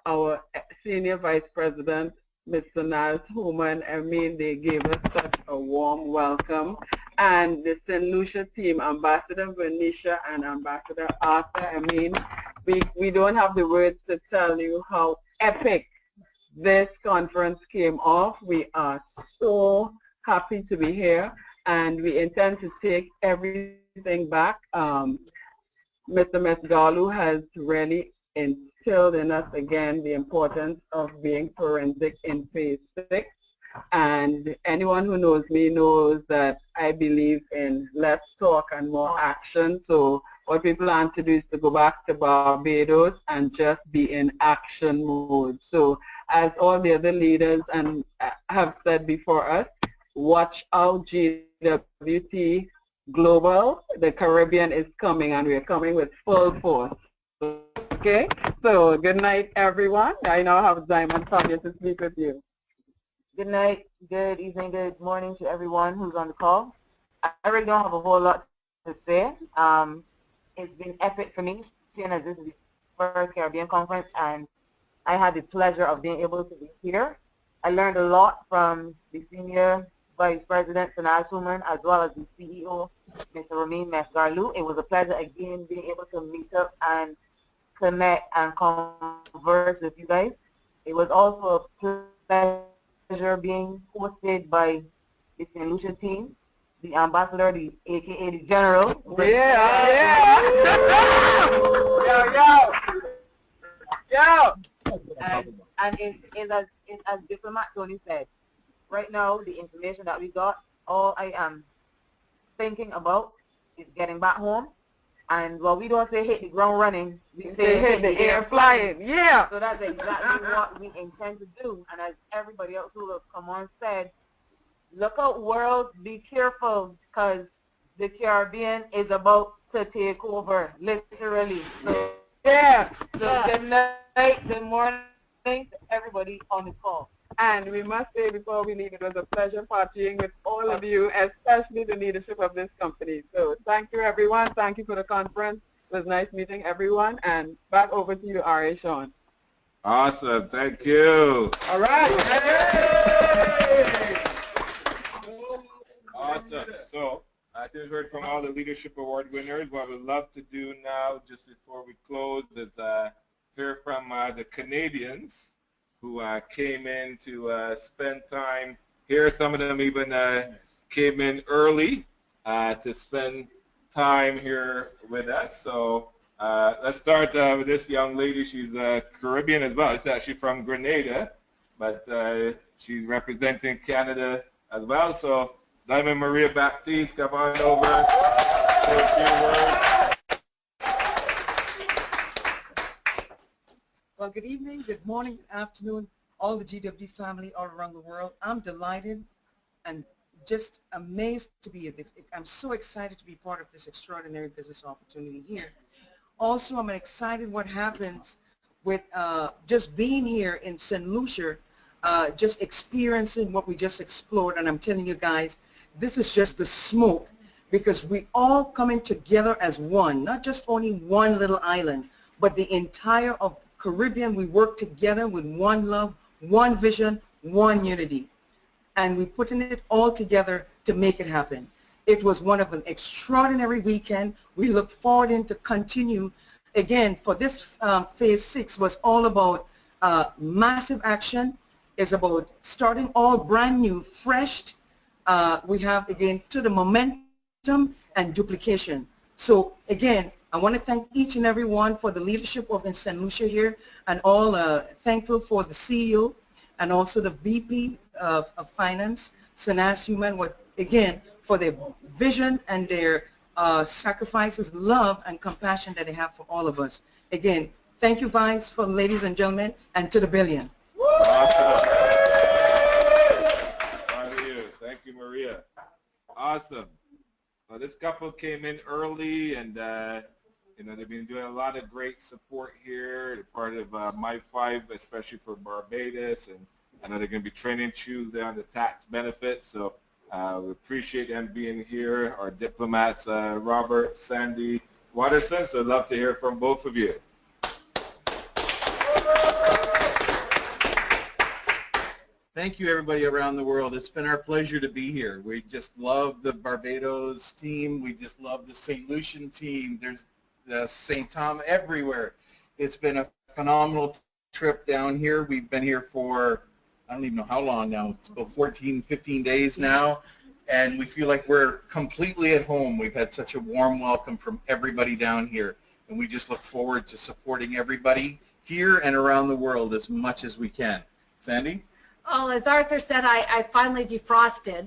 our Senior Vice President, Mr. Naz Human. I mean, they gave us such a warm welcome. And the St. Lucia team, Ambassador Venetia and Ambassador Arthur, I mean, we don't have the words to tell you how epic this conference came off. We are so happy to be here, and we intend to take everything back. Mr. Mesgalu has really instilled in us again the importance of being forensic in phase 6. And anyone who knows me knows that I believe in less talk and more action. So what we plan to do is to go back to Barbados and just be in action mode. So as all the other leaders and have said before us, watch out GWT Global. The Caribbean is coming, and we're coming with full force. Okay? So good night, everyone. I now have Diamond Tanya to speak with you. Good night, good evening, good morning to everyone who's on the call. I really don't have a whole lot to say. It's been epic for me, seeing as this is the first Caribbean conference, and I had the pleasure of being able to be here. I learned a lot from the Senior Vice President, Sanaz Suman, as well as the CEO, Mr. Ramin Mesgalu. It was a pleasure again being able to meet up and connect and converse with you guys. It was also a pleasure being hosted by the St. Lucia team, the ambassador, aka the general. Yeah. Yo. And as Diplomat Tony said, right now the information that we got, all I am thinking about is getting back home. And while we don't say hit the ground running, we say hit the air flying. Yeah. So that's exactly what we intend to do. And as everybody else who have come on said, look out world, be careful, because the Caribbean is about to take over, literally. So, yeah. So good night, good morning to everybody on the call. And we must say before we leave, it was a pleasure partying with all of you, especially the leadership of this company. So thank you, everyone. Thank you for the conference. It was nice meeting everyone. And back over to you, R.A. Sean. Awesome. Thank you. All right. Awesome. So I just heard from all the Leadership Award winners. What we'd love to do now, just before we close, is hear from the Canadians who came in to spend time here. Some of them even came in early to spend time here with us. So let's start with this young lady. She's Caribbean as well. She's actually from Grenada, but she's representing Canada as well. So Diamond Maria Baptiste, come on over. Say a few words. Well, good evening, good morning, good afternoon, all the GWT family all around the world. I'm delighted and just amazed to be at this. I'm so excited to be part of this extraordinary business opportunity here. Also, I'm excited what happens with just being here in St. Lucia, just experiencing what we just explored. And I'm telling you guys, this is just the smoke, because we all coming together as one, not just only one little island, but the entire of Caribbean. We work together with one love, one vision, one unity. And we're putting it all together to make it happen. It was one of an extraordinary weekend. We look forward to continue. Again, for this phase 6 was all about massive action. It's about starting all brand new, fresh. We have, again, to the momentum and duplication. So, again, I want to thank each and every one for the leadership of St. Lucia here, and all thankful for the CEO and also the VP of Finance, Sanas Human, again, for their vision and their sacrifices, love, and compassion that they have for all of us. Again, thank you, Vice, for ladies and gentlemen, and to the billion. Awesome. Thank you, Maria. Awesome. Well, this couple came in early, and you know, they've been doing a lot of great support here. They're part of My 5, especially for Barbados, and I know they're going to be training Tuesday on the tax benefits. So we appreciate them being here. Our diplomats, Robert, Sandy, Watterson. So I'd love to hear from both of you. Thank you, everybody around the world. It's been our pleasure to be here. We just love the Barbados team. We just love the St. Lucian team. There's the St. Tom everywhere. It's been a phenomenal trip down here. We've been here for, I don't even know how long now. It's about 14, 15 days now. And we feel like we're completely at home. We've had such a warm welcome from everybody down here. And we just look forward to supporting everybody here and around the world as much as we can. Sandy? Oh, as Arthur said, I finally defrosted,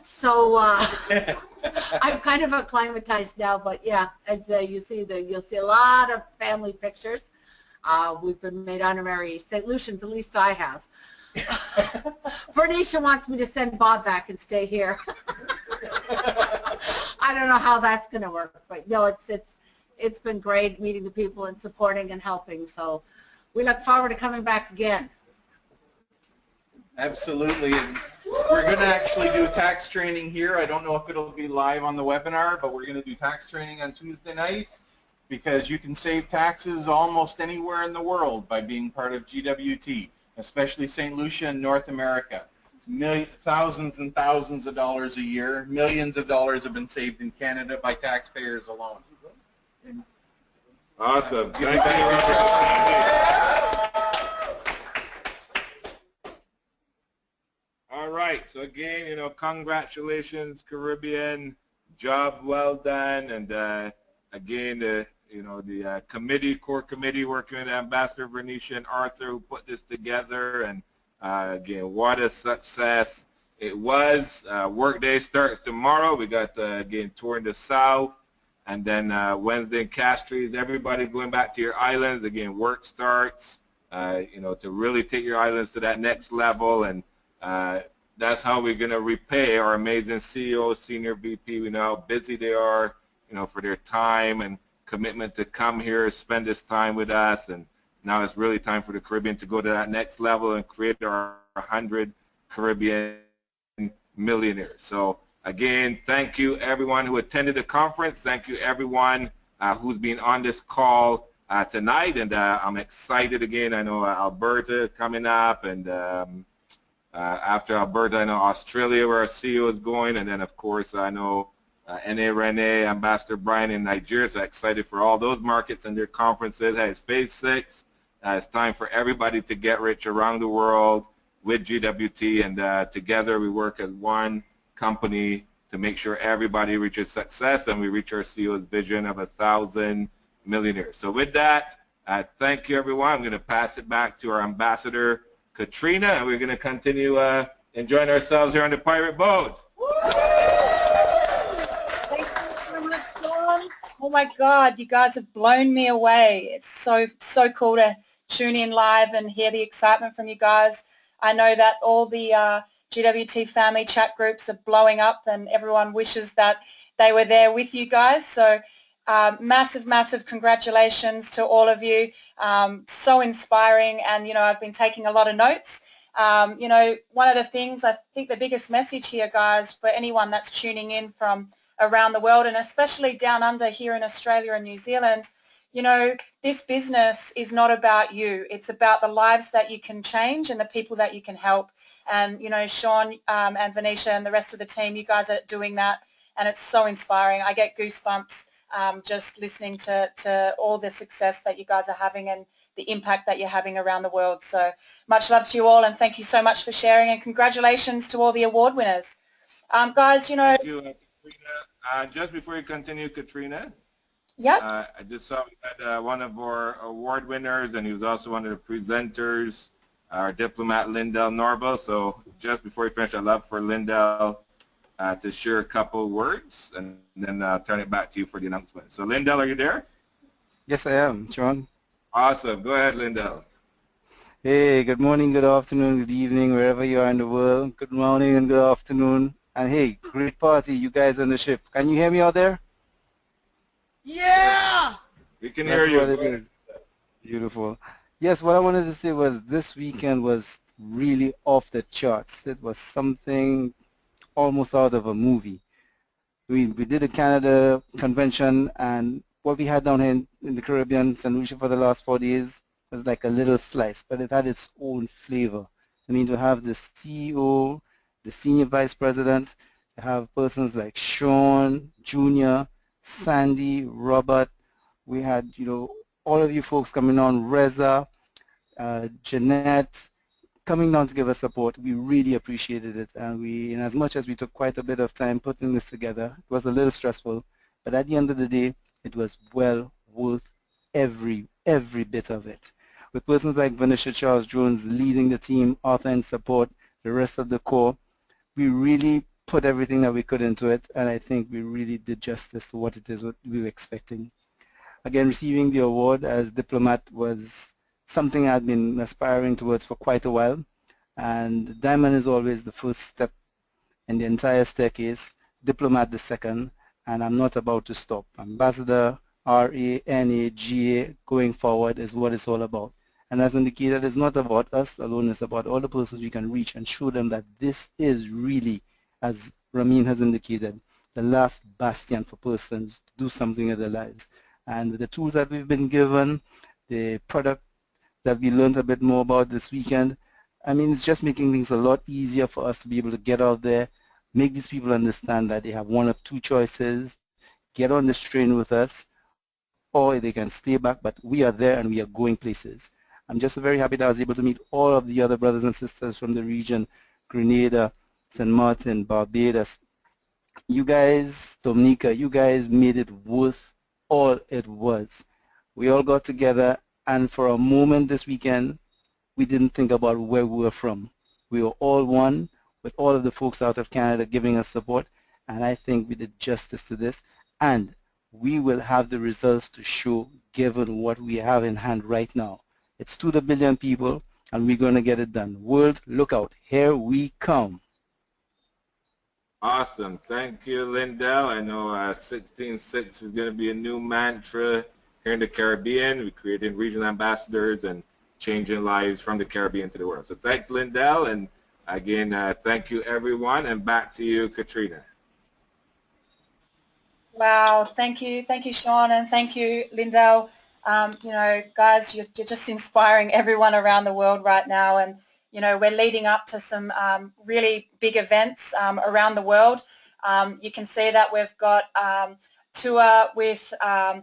so I'm kind of acclimatized now. But yeah, as you'll see a lot of family pictures. We've been made honorary St. Lucians, at least I have. Bernicia wants me to send Bob back and stay here. I don't know how that's going to work, but no, it's been great meeting the people and supporting and helping. So we look forward to coming back again. Absolutely, and we're going to actually do tax training here. I don't know if it'll be live on the webinar, but we're going to do tax training on Tuesday night, because you can save taxes almost anywhere in the world by being part of GWT, especially St. Lucia and North America. Thousands and thousands of dollars a year, millions of dollars have been saved in Canada by taxpayers alone. Awesome. Thank you. All right, so again, you know, congratulations, Caribbean, job well done, and again, the core committee working with Ambassador Bernicia and Arthur who put this together, and again, what a success it was. Workday starts tomorrow. We got again touring the South, and then Wednesday in Castries. Everybody going back to your islands. Again, work starts. You know, to really take your islands to that next level, and that's how we're going to repay our amazing CEO, Senior VP. We know how busy they are, you know, for their time and commitment to come here, spend this time with us. And now it's really time for the Caribbean to go to that next level and create our 100 Caribbean millionaires. So again, thank you everyone who attended the conference. Thank you everyone who's been on this call tonight. And I'm excited again. I know Alberta coming up, and after Alberta, I know Australia, where our CEO is going, and then of course I know N.A. Rene, Ambassador Brian in Nigeria. So excited for all those markets and their conferences. Hey, it's phase 6. It's time for everybody to get rich around the world with GWT, and together we work as one company to make sure everybody reaches success and we reach our CEO's vision of 1,000 millionaires. So with that, thank you everyone. I'm going to pass it back to our Ambassador Katrina, and we're going to continue enjoying ourselves here on the pirate boat. Thank you so much, Dawn. Oh my God, you guys have blown me away. It's so cool to tune in live and hear the excitement from you guys. I know that all the GWT family chat groups are blowing up and everyone wishes that they were there with you guys. So massive, massive congratulations to all of you. So inspiring, and, you know, I've been taking a lot of notes. You know, one of the things, I think the biggest message here, guys, for anyone that's tuning in from around the world, and especially down under here in Australia and New Zealand, you know, this business is not about you. It's about the lives that you can change and the people that you can help. And, you know, Sean and Venetia and the rest of the team, you guys are doing that, and it's so inspiring. I get goosebumps just listening to all the success that you guys are having and the impact that you're having around the world. So much love to you all, and thank you so much for sharing, and congratulations to all the award winners. Guys, you know... Thank you, Katrina. Just before you continue, Katrina, yep. I just saw we had one of our award winners, and he was also one of the presenters, our diplomat, Lindell Norville. So just before you finish, I'd love for Lindell to share a couple words, and then I'll turn it back to you for the announcement. So Lindell, are you there? Yes, I am, John. Awesome. Go ahead, Lindell. Hey, good morning, good afternoon, good evening, wherever you are in the world. Good morning and good afternoon. And hey, great party, you guys on the ship. Can you hear me out there? Yeah! We can That's hear you. what it is. Beautiful. Yes, what I wanted to say was this weekend was really off the charts. It was something almost out of a movie. We did a Canada convention, and what we had down here in the Caribbean, St. Lucia, for the last 4 days was like a little slice, but it had its own flavor. I mean, to have the CEO, the senior vice president, to have persons like Sean, Junior, Sandy, Robert. We had, you know, all of you folks coming on, Reza, Jeanette, coming down to give us support. We really appreciated it, and in as much as we took quite a bit of time putting this together, it was a little stressful, but at the end of the day, it was well worth every bit of it. With persons like Venetia Charles Jones leading the team, Arthur in support, the rest of the core, we really put everything that we could into it, and I think we really did justice to what it is what we were expecting. Again, receiving the award as diplomat was something I'd been aspiring towards for quite a while, and Diamond is always the first step in the entire staircase, diplomat the second, and I'm not about to stop. Ambassador, RANAGA, going forward is what it's all about. And as indicated, it's not about us alone, it's about all the persons we can reach and show them that this is really, as Ramin has indicated, the last bastion for persons to do something in their lives. And with the tools that we've been given, the product that we learned a bit more about this weekend, I mean, it's just making things a lot easier for us to be able to get out there, make these people understand that they have one of two choices: get on this train with us, or they can stay back, but we are there and we are going places. I'm just very happy that I was able to meet all of the other brothers and sisters from the region, Grenada, St. Martin, Barbados. You guys, Dominica, you guys made it worth all it was. We all got together, and for a moment this weekend, we didn't think about where we were from. We were all one, with all of the folks out of Canada giving us support, and I think we did justice to this, and we will have the results to show given what we have in hand right now. It's 2 billion people, and we're going to get it done. World, look out. Here we come. Awesome. Thank you, Lindell. I know 16.6 is going to be a new mantra here in the Caribbean. We're creating regional ambassadors and changing lives from the Caribbean to the world. So thanks, Lindell, and again, thank you, everyone, and back to you, Katrina. Wow, thank you, Sean, and thank you, Lindell. You know, guys, you're just inspiring everyone around the world right now, and you know, we're leading up to some really big events around the world. You can see that we've got tour with our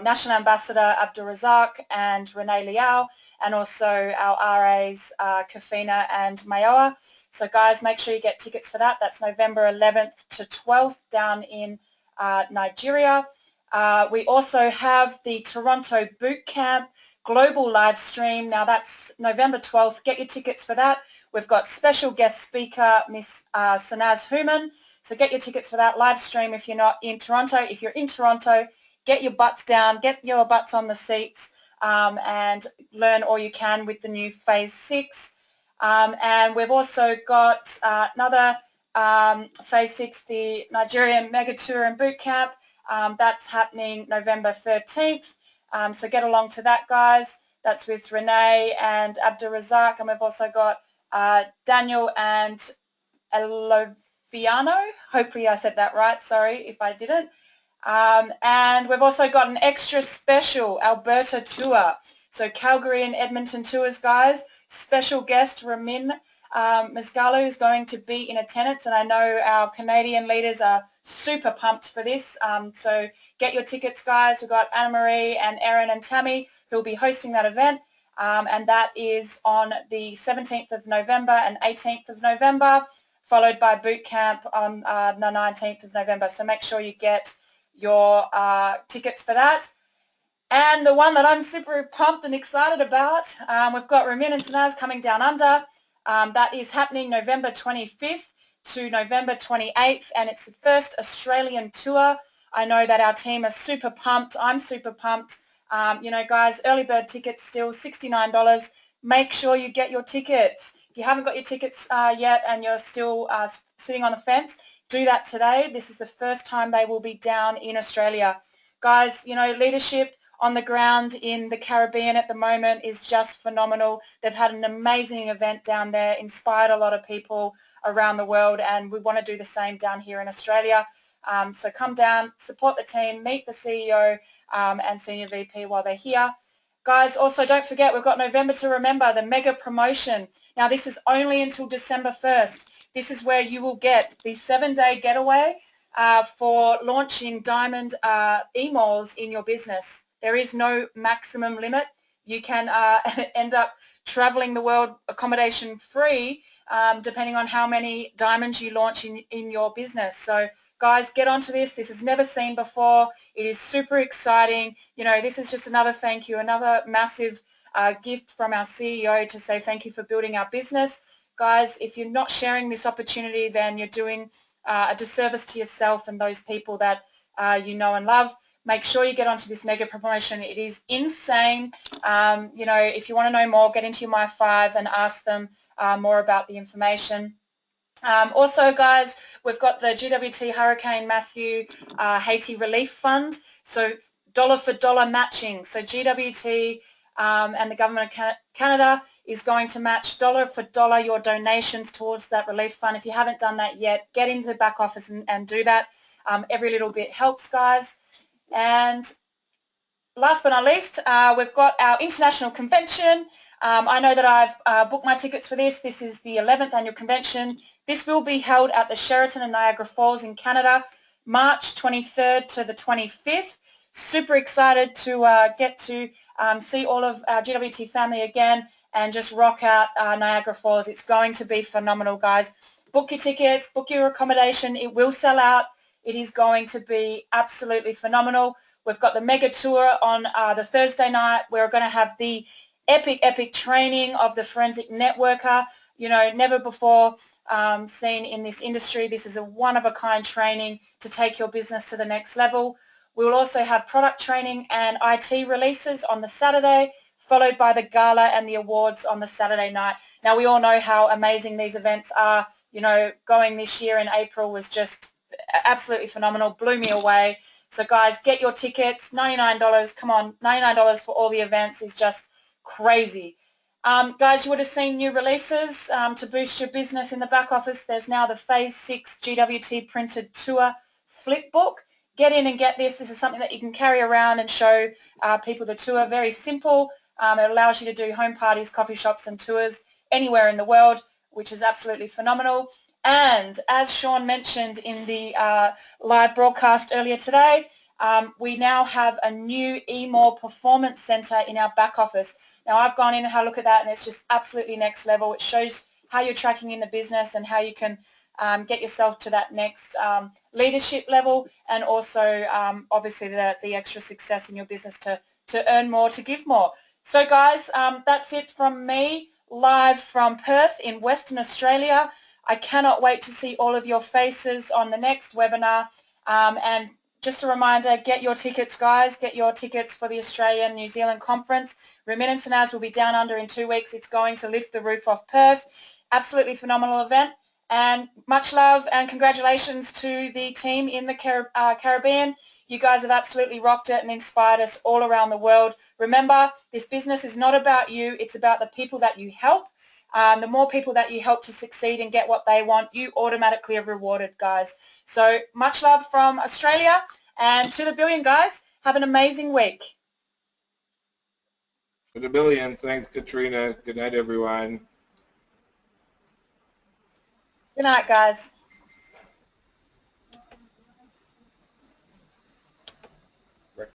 National Ambassador Abdul Razak and Renee Liao, and also our RAs Kafina and Mayoa. So guys, make sure you get tickets for that. That's November 11th to 12th down in Nigeria. We also have the Toronto Boot Camp global live stream. Now that's November 12th. Get your tickets for that. We've got special guest speaker, Miss Sanaz Human. So get your tickets for that live stream if you're not in Toronto. If you're in Toronto, get your butts down, get your butts on the seats, and learn all you can with the new Phase 6. And we've also got another Phase 6, the Nigerian Mega Tour and Boot Camp. That's happening November 13th. So get along to that, guys. That's with Renee and Abdurazak. And we've also got Daniel and Eloviano. Hopefully I said that right. Sorry if I didn't. And we've also got an extra special Alberta tour. So Calgary and Edmonton tours, guys. Special guest Ramin Masgalu is going to be in attendance, and I know our Canadian leaders are super pumped for this. So get your tickets, guys. We've got Anna-Marie and Erin and Tammy who will be hosting that event, and that is on the 17th of November and 18th of November, followed by boot camp on the 19th of November. So make sure you get your tickets for that. And the one that I'm super pumped and excited about, we've got Ramin and Sanaz coming down under. That is happening November 25th to November 28th, and it's the first Australian tour. I know that our team are super pumped. I'm super pumped. You know, guys, early bird tickets still $69. Make sure you get your tickets. If you haven't got your tickets yet and you're still sitting on the fence, do that today. This is the first time they will be down in Australia. Guys, you know, leadership on the ground in the Caribbean at the moment is just phenomenal. They've had an amazing event down there, inspired a lot of people around the world, and we want to do the same down here in Australia. So come down, support the team, meet the CEO and Senior VP while they're here. Guys, also don't forget we've got November to Remember, the mega promotion. Now this is only until December 1st. This is where you will get the 7-day getaway for launching diamond emails in your business. There is no maximum limit. You can end up traveling the world accommodation free depending on how many diamonds you launch in your business. So guys, get onto this. This is never seen before. It is super exciting. You know, this is just another thank you, another massive gift from our CEO to say thank you for building our business. Guys, if you're not sharing this opportunity, then you're doing a disservice to yourself and those people that you know and love. Make sure you get onto this mega promotion. It is insane. You know, if you want to know more, get into your My 5 and ask them more about the information. Also, guys, we've got the GWT Hurricane Matthew Haiti Relief Fund. So dollar for dollar matching. So GWT and the Government of Canada is going to match dollar for dollar your donations towards that relief fund. If you haven't done that yet, get into the back office and do that. Every little bit helps, guys. And last but not least, we've got our international convention. I know that I've booked my tickets for this. This is the 11th annual convention. This will be held at the Sheraton in Niagara Falls in Canada, March 23rd to the 25th. Super excited to get to see all of our GWT family again and just rock out Niagara Falls. It's going to be phenomenal, guys. Book your tickets, book your accommodation. It will sell out. It is going to be absolutely phenomenal. We've got the mega tour on the Thursday night. We're going to have the epic training of the forensic networker. You know, never before seen in this industry. This is a one-of-a-kind training to take your business to the next level. We will also have product training and IT releases on the Saturday, followed by the gala and the awards on the Saturday night. Now, we all know how amazing these events are. You know, going this year in April was just absolutely phenomenal, blew me away. So guys, get your tickets, $99. Come on, $99 for all the events is just crazy. Guys, you would have seen new releases to boost your business in the back office. There's now the Phase 6 GWT printed tour flip book. Get in and get this. This is something that you can carry around and show people the tour. Very simple. It allows you to do home parties, coffee shops and tours anywhere in the world, which is absolutely phenomenal. And as Sean mentioned in the live broadcast earlier today, we now have a new eMore Performance Center in our back office. Now, I've gone in and had a look at that, and it's just absolutely next level. It shows how you're tracking in the business and how you can get yourself to that next leadership level, and also obviously the extra success in your business to earn more, to give more. So guys, that's it from me, live from Perth in Western Australia. I cannot wait to see all of your faces on the next webinar, and just a reminder, get your tickets, guys. Get your tickets for the Australian-New Zealand conference. Remittance and As will be down under in 2 weeks. It's going to lift the roof off Perth. Absolutely phenomenal event. And much love and congratulations to the team in the Caribbean. You guys have absolutely rocked it and inspired us all around the world. Remember, this business is not about you. It's about the people that you help. The more people that you help to succeed and get what they want, you automatically are rewarded, guys. So much love from Australia, and to the billion, guys. Have an amazing week. To the billion. Thanks, Katrina. Good night, everyone. Good night, guys.